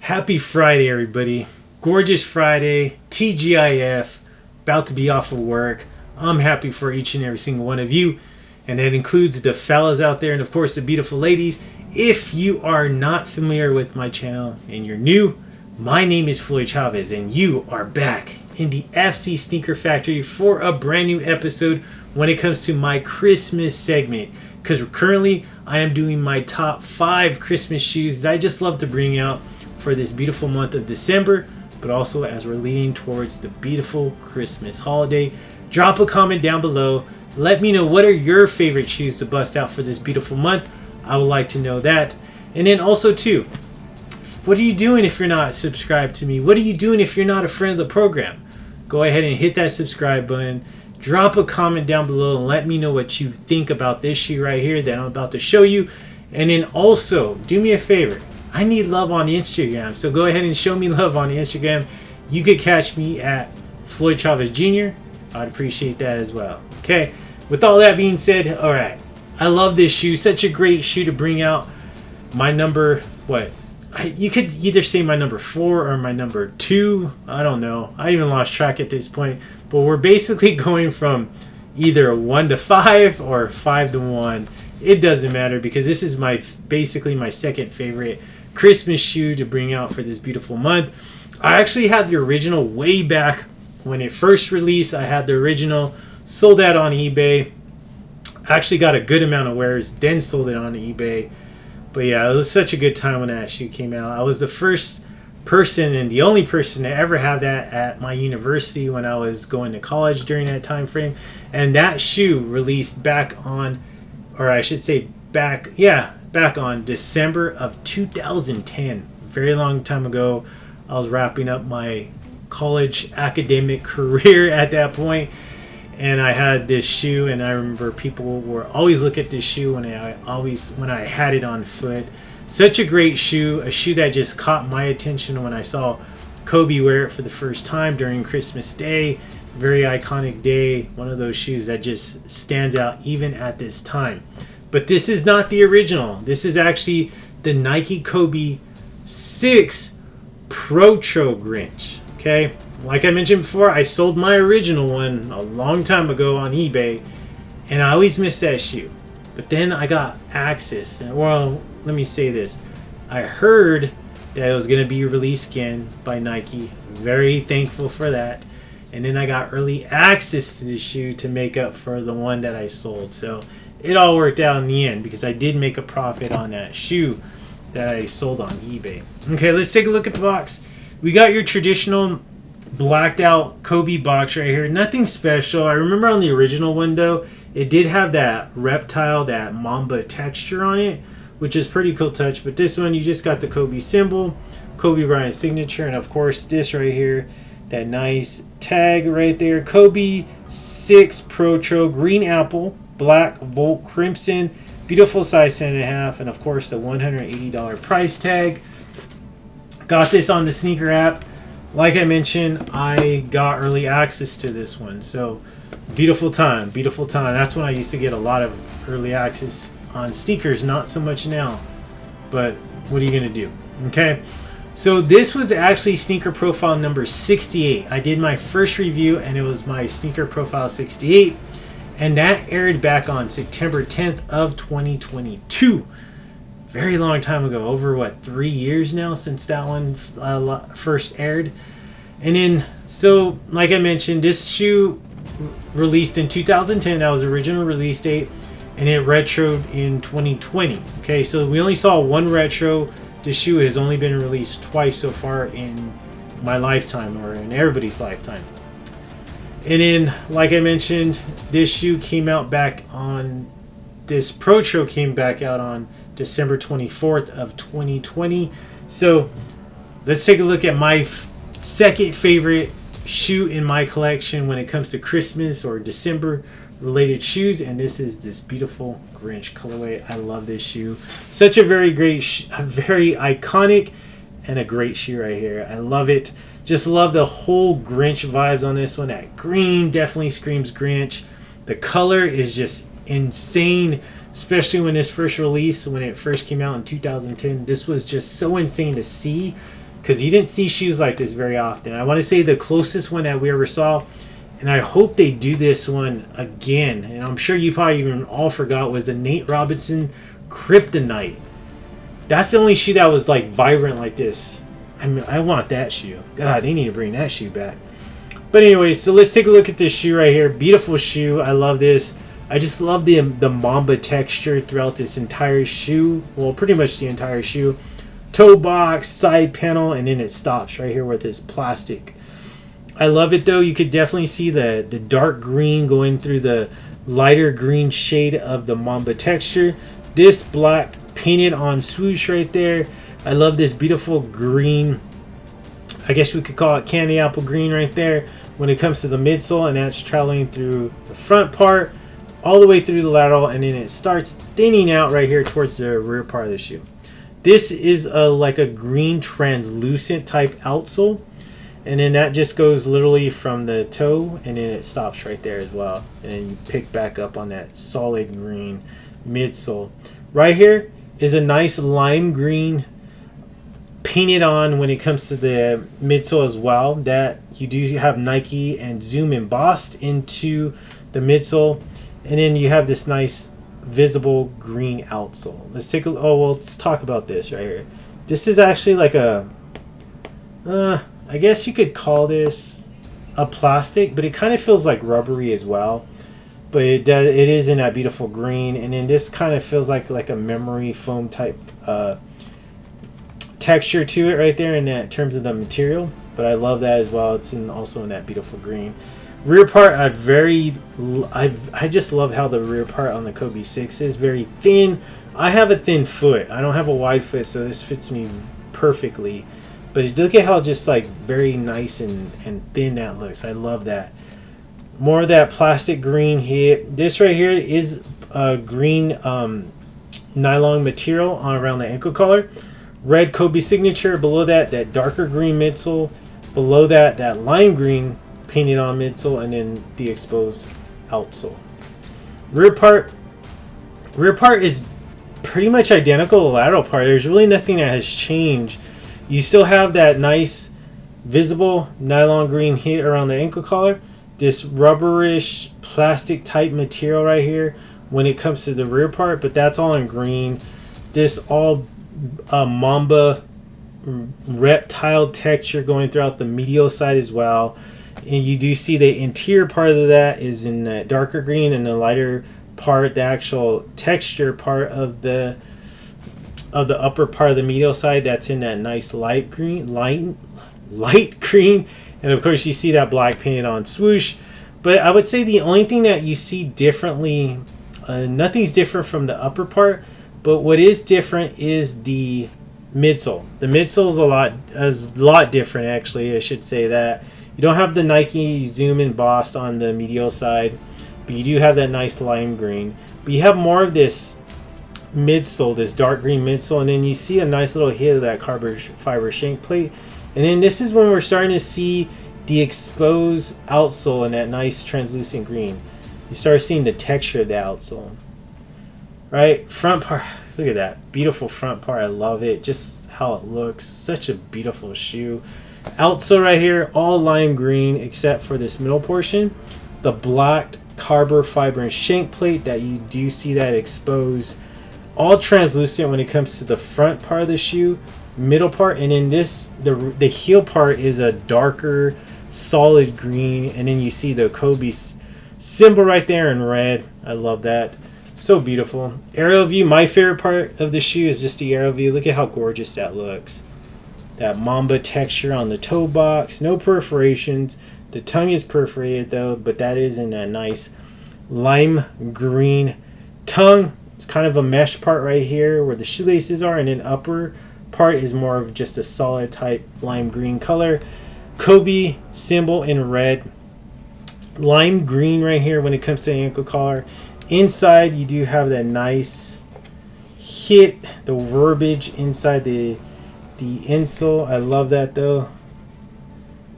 Happy Friday, everybody. Gorgeous Friday, TGIF, about to be off of work. I'm happy for each and every single one of you, and that includes the fellas out there and, of course, the beautiful ladies. If you are not familiar with my channel and you're new, my name is Floyd Chavez, and you are back in the F.C Sneaker Factory for a brand new episode when it comes to my Christmas segment. Because currently, I am doing my top 5 Christmas shoes that I just love to bring out for this beautiful month of December, but also as we're leading towards the beautiful Christmas holiday. Drop a comment down below. Let me know what are your favorite shoes to bust out for this beautiful month. I would like to know that. And then also too, what are you doing if you're not subscribed to me? What are you doing if you're not a friend of the program? Go ahead and hit that subscribe button. Drop a comment down below and let me know what you think about this shoe right here that I'm about to show you. And then also, do me a favor. I need love on Instagram, so go ahead and show me love on Instagram. You could catch me at Floyd Chavez Jr. I'd appreciate that as well. Okay, with all that being said, all right, I love this shoe. Such a great shoe to bring out. My number, you could either say my number 4 or my number 2. I don't know. I even lost track at this point. But we're basically going from either 1 to 5 or 5 to 1. It doesn't matter because this is basically my second favorite Christmas shoe to bring out for this beautiful month. I actually had the original way back when it first released. I had the original, sold that on eBay. Actually got a good amount of wears, then sold it on eBay. But yeah, it was such a good time when that shoe came out. I was the first person and the only person to ever have that at my university when I was going to college during that time frame. And that shoe released back on, or I should say back on December of 2010. Very long time ago. I was wrapping up my college academic career at that point, and I had this shoe, and I remember people were always look at this shoe when I had it on foot. Such a great shoe, a shoe that just caught my attention when I saw Kobe wear it for the first time during Christmas Day. Very iconic day, one of those shoes that just stands out even at this time. But this is not the original. This is actually the Nike Kobe 6 Protro Grinch. Okay, like I mentioned before, I sold my original one a long time ago on eBay, and I always missed that shoe. But then I got access, well, let me say this. I heard that it was going to be released again by Nike. Very thankful for that. And then I got early access to the shoe to make up for the one that I sold. So it all worked out in the end because I did make a profit on that shoe that I sold on eBay. Okay, let's take a look at the box. We got your traditional blacked out Kobe box right here. Nothing special. I remember on the original one though, it did have that reptile, that mamba texture on it, which is pretty cool touch. But this one, you just got the Kobe symbol, Kobe Bryant signature, and of course this right here, that nice tag right there. Kobe 6 Protro, green apple, black volt crimson, beautiful size 10.5, and of course the $180 price tag. Got this on the sneaker app. Like I mentioned, I got early access to this one, so beautiful time. That's when I used to get a lot of early access on sneakers, not so much now, but what are you gonna do? Okay, so this was actually sneaker profile number 68. I did my first review and it was my sneaker profile 68, and that aired back on September 10th of 2022. Very long time ago, over 3 years now since that one first aired. And then, so like I mentioned, this shoe released in 2010. That was the original release date, and it retroed in 2020. Okay, so we only saw one retro. This shoe has only been released twice so far in my lifetime, or in everybody's lifetime. And then, like I mentioned, this shoe came out back on, this Protro came back out on December 24th of 2020. So let's take a look at my second favorite shoe in my collection when it comes to Christmas or December related shoes, and this is this beautiful Grinch colorway. I love this shoe. Such a very great, very iconic and a great shoe right here. I love it. Just love the whole Grinch vibes on this one. That green definitely screams Grinch. The color is just insane. especially when this first released, when it first came out in 2010. This was just so insane to see because you didn't see shoes like this very often. I want to say the closest one that we ever saw, and I hope they do this one again, and I'm sure you probably even all forgot, was the Nate Robinson Kryptonite. That's the only shoe that was like vibrant like this. I mean, I want that shoe. God, they need to bring that shoe back. But anyway, so let's take a look at this shoe right here. Beautiful shoe. I love this. I just love the Mamba texture throughout this entire shoe. Well, pretty much the entire shoe. Toe box, side panel, and then it stops right here with this plastic. I love it though. You could definitely see the dark green going through the lighter green shade of the Mamba texture. This black painted on swoosh right there. I love this beautiful green. I guess we could call it candy apple green right there when it comes to the midsole, and that's traveling through the front part all the way through the lateral, and then it starts thinning out right here towards the rear part of the shoe. This is like a green translucent type outsole, and then that just goes literally from the toe, and then it stops right there as well, and then you pick back up on that solid green midsole. Right here is a nice lime green painted on when it comes to the midsole as well, that you do have Nike and Zoom embossed into the midsole, and then you have this nice visible green outsole. Let's talk about this right here. This is actually like a I guess you could call this a plastic, but it kind of feels like rubbery as well, but it is in that beautiful green. And then this kind of feels like a memory foam type texture to it right there in that terms of the material, but I love that as well. It's also in that beautiful green. Rear part, I just love how the rear part on the Kobe 6 is very thin. I have a thin foot. I don't have a wide foot, so this fits me perfectly. But look at how just like very nice and thin that looks. I love that. More of that plastic green here. This right here is a green nylon material on around the ankle collar. Red Kobe signature. Below that darker green midsole. Below that lime green painted on midsole, and then the exposed outsole. Rear part is pretty much identical to the lateral part. There's really nothing that has changed. You still have that nice visible nylon green hit around the ankle collar. This rubberish plastic type material right here when it comes to the rear part, but that's all in green. This all Mamba reptile texture going throughout the medial side as well. And you do see the interior part of that is in that darker green, and the lighter part, the actual texture part of the upper part of the medial side, that's in that nice light green. And of course you see that black painted on swoosh. But I would say the only thing that you see differently, nothing's different from the upper part, but what is different is the midsole. The midsole is a lot different, actually. I should say that. You don't have the Nike Zoom embossed on the medial side, but you do have that nice lime green. But you have more of this midsole, this dark green midsole, and then you see a nice little hit of that carbon fiber shank plate. And then this is when we're starting to see the exposed outsole in that nice translucent green. You start seeing the texture of the outsole. Right? Front part, look at that. Beautiful front part. I love it. Just how it looks. Such a beautiful shoe. Outsole right here, all lime green except for this middle portion. The black carbon fiber and shank plate that you do see that exposed. All translucent when it comes to the front part of the shoe, middle part, and then the heel part is a darker solid green, and then you see the Kobe symbol right there in red. I love that. So beautiful. Aerial view, my favorite part of the shoe is just the aerial view. Look at how gorgeous that looks. That Mamba texture on the toe box, no perforations. The tongue is perforated though, but that is in a nice lime green tongue. It's kind of a mesh part right here where the shoelaces are, and then upper part is more of just a solid type lime green color. Kobe symbol in red. Lime green right here when it comes to the ankle collar. Inside you do have that nice hit, the verbiage inside the insole. I love that though.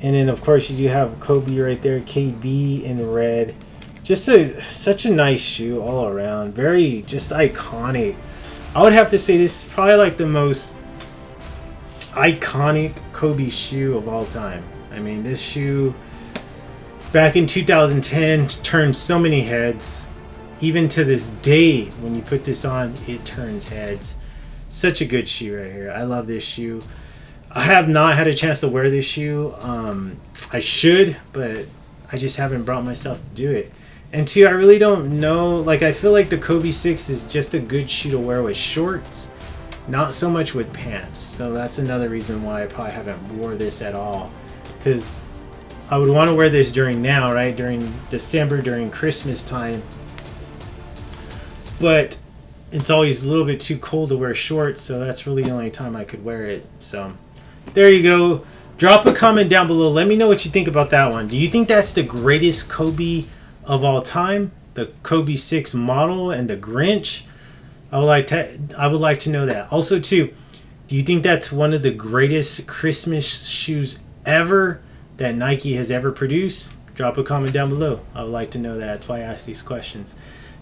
And then of course you do have Kobe right there, KB in red. Just such a nice shoe all around. Very just iconic. I would have to say this is probably like the most iconic Kobe shoe of all time. I mean, this shoe back in 2010 turned so many heads. Even to this day, when you put this on, it turns heads. Such a good shoe right here. I love this shoe. I have not had a chance to wear this shoe. I should, but I just haven't brought myself to do it. And two, I really don't know. Like, I feel like the Kobe 6 is just a good shoe to wear with shorts, not so much with pants. So that's another reason why I probably haven't wore this at all. Because I would want to wear this during now, right? During December, during Christmas time. But it's always a little bit too cold to wear shorts, so that's really the only time I could wear it. So there you go. Drop a comment down below. Let me know what you think about that one. Do you think that's the greatest Kobe of all time? The Kobe 6 model and the Grinch? I would like to know that. Also too, do you think that's one of the greatest Christmas shoes ever that Nike has ever produced? Drop a comment down below. I would like to know that. That's why I ask these questions.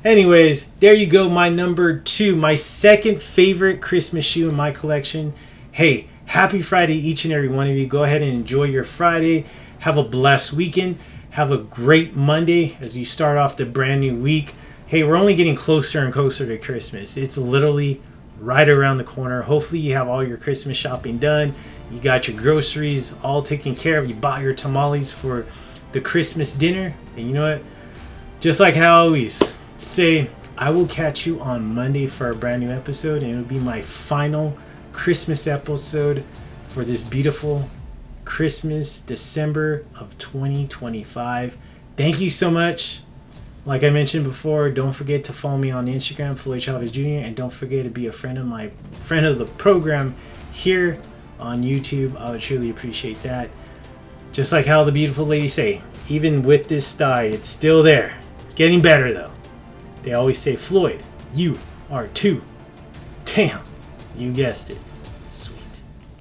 Anyways, there you go. My number 2, my second favorite Christmas shoe in my collection. Hey, happy Friday, each and every one of you. Go ahead and enjoy your Friday. Have a blessed weekend. Have a great Monday as you start off the brand new week. Hey, we're only getting closer and closer to Christmas. It's literally right around the corner. Hopefully you have all your Christmas shopping done. You got your groceries all taken care of. You bought your tamales for the Christmas dinner. And you know what? Just like how I always say, I will catch you on Monday for a brand new episode, and it'll be my final Christmas episode for this beautiful Christmas December of 2025. Thank you so much. Like I mentioned before, don't forget to follow me on Instagram, Floyd Chavez Jr., and don't forget to be a friend of the program here on YouTube. I would truly appreciate that. Just like how the beautiful ladies say, even with this thigh, it's still there. It's getting better though. They always say, Floyd, you are too. Damn, you guessed it.